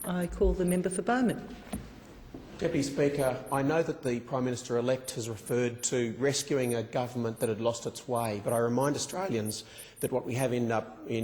I call the member for Bowman. Deputy Speaker, I know that the Prime Minister-elect has referred to rescuing a government that had lost its way, but I remind Australians that what we have in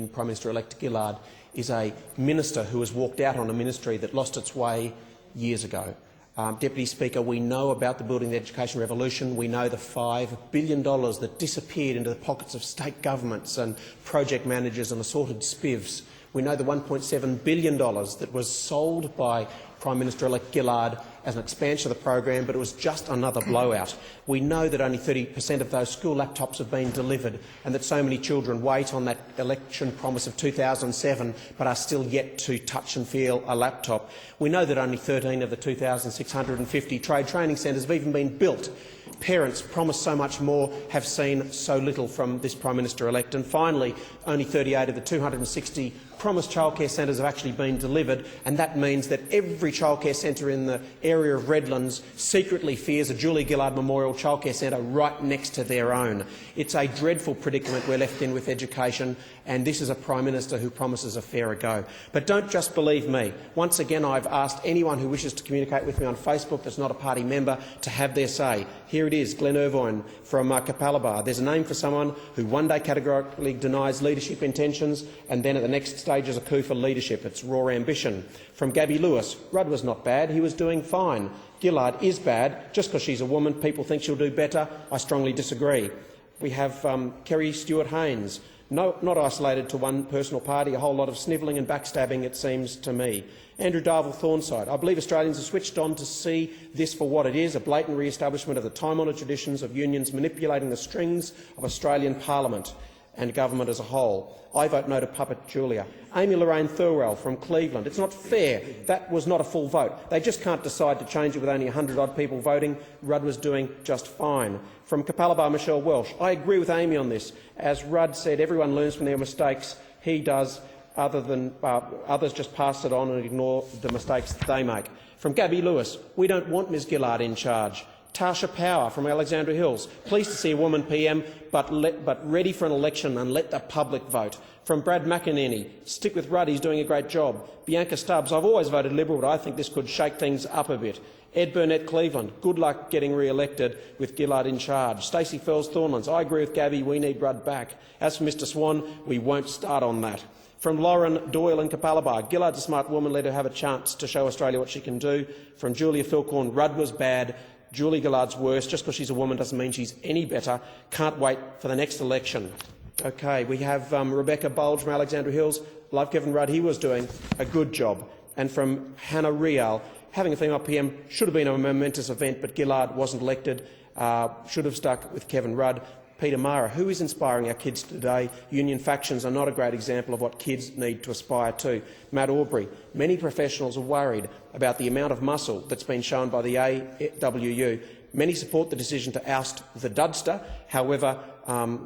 Prime Minister-elect Gillard is a minister who has walked out on a ministry that lost its way years ago. Deputy Speaker, we know about the Building the Education Revolution. We know the $5 billion that disappeared into the pockets of state governments and project managers and assorted spivs. We know the $1.7 billion that was sold by Prime Minister-elect Gillard as an expansion of the program, but it was just another blowout. We know that only 30% of those school laptops have been delivered and that so many children wait on that election promise of 2007 but are still yet to touch and feel a laptop. We know that only 13 of the 2,650 trade training centres have even been built. Parents promised so much more, have seen so little from this Prime Minister-elect. And finally, only 38 of the 260 promised childcare centres have actually been delivered, and that means that every childcare centre in the area of Redlands secretly fears a Julia Gillard Memorial Childcare Centre right next to their own. It's a dreadful predicament we're left in with education, and this is a Prime Minister who promises a fairer go. But don't just believe me. Once again, I've asked anyone who wishes to communicate with me on Facebook that's not a party member to have their say. Here it is, Glenn Irvine from Capalaba. There's a name for someone who one day categorically denies leadership intentions and then at the next stage is a coup for leadership. It's raw ambition. From Gabby Lewis, Rudd was not bad, he was doing fine. Gillard is bad. Just because she's a woman, people think she'll do better. I strongly disagree. We have Kerry Stewart-Haynes. No, not isolated to one personal party, a whole lot of snivelling and backstabbing, it seems to me. Andrew Darville-Thornside. I believe Australians are switched on to see this for what it is, a blatant re-establishment of the time-honoured traditions of unions manipulating the strings of Australian Parliament and government as a whole. I vote no to Puppet Julia. Amy Lorraine Thurwell from Cleveland. It's not fair. That was not a full vote. They just can't decide to change it with only 100-odd people voting. Rudd was doing just fine. From Capalaba, Michelle Welsh. I agree with Amy on this. As Rudd said, everyone learns from their mistakes. He does. Others just pass it on and ignore the mistakes that they make. From Gabby Lewis. We don't want Ms Gillard in charge. Tasha Power from Alexandra Hills. Pleased to see a woman PM, but ready for an election and let the public vote. From Brad McEnany. Stick with Rudd, he's doing a great job. Bianca Stubbs. I've always voted Liberal, but I think this could shake things up a bit. Ed Burnett Cleveland. Good luck getting re-elected with Gillard in charge. Stacey Fells Thornlands. I agree with Gabby, we need Rudd back. As for Mr Swan, we won't start on that. From Lauren Doyle and Capalaba. Gillard's a smart woman, let her have a chance to show Australia what she can do. From Julia Philcorn. Rudd was bad. Julia Gillard's worse. Just because she's a woman doesn't mean she's any better. Can't wait for the next election. Okay, we have Rebecca Bulge from Alexandra Hills. Like Kevin Rudd, he was doing a good job. And from Hannah Rial, having a female PM should have been a momentous event, but Gillard wasn't elected. Should have stuck with Kevin Rudd. Peter Mara, who is inspiring our kids today? Union factions are not a great example of what kids need to aspire to. Matt Aubrey, many professionals are worried about the amount of muscle that's been shown by the AWU. Many support the decision to oust the Dudster. However,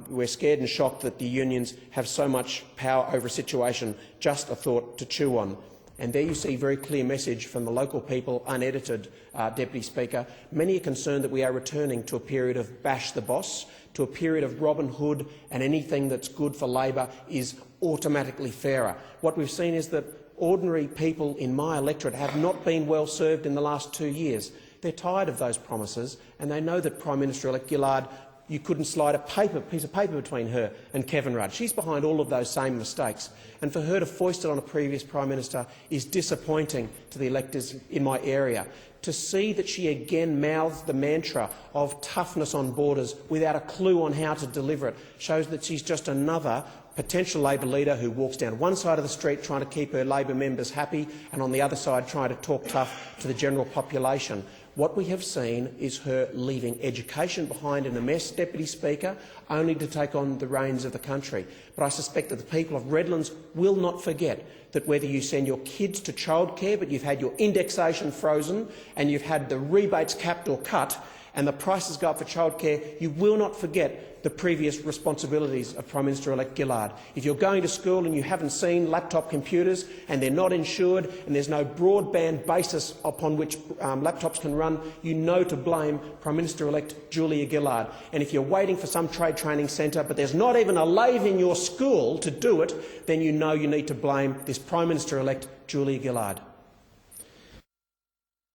we're scared and shocked that the unions have so much power over a situation. Just a thought to chew on. And there you see a very clear message from the local people, unedited, Deputy Speaker. Many are concerned that we are returning to a period of bash the boss, to a period of Robin Hood, and anything that's good for Labor is automatically fairer. What we've seen is that ordinary people in my electorate have not been well served in the last 2 years. They're tired of those promises, and they know that Prime Minister-elect Gillard, you couldn't slide a piece of paper between her and Kevin Rudd. She's behind all of those same mistakes. And for her to foist it on a previous Prime Minister is disappointing to the electors in my area. To see that she again mouths the mantra of toughness on borders without a clue on how to deliver it shows that she's just another potential Labor leader who walks down one side of the street trying to keep her Labor members happy and on the other side trying to talk tough to the general population. What we have seen is her leaving education behind in a mess, Deputy Speaker, only to take on the reins of the country. But I suspect that the people of Redlands will not forget that whether you send your kids to childcare but you've had your indexation frozen and you've had the rebates capped or cut and the prices go up for childcare, you will not forget the previous responsibilities of Prime Minister-elect Gillard. If you're going to school and you haven't seen laptop computers and they're not insured and there's no broadband basis upon which laptops can run, you know to blame Prime Minister-elect Julia Gillard. And if you're waiting for some trade training centre but there's not even a lathe in your school to do it, then you know you need to blame this Prime Minister-elect Julia Gillard.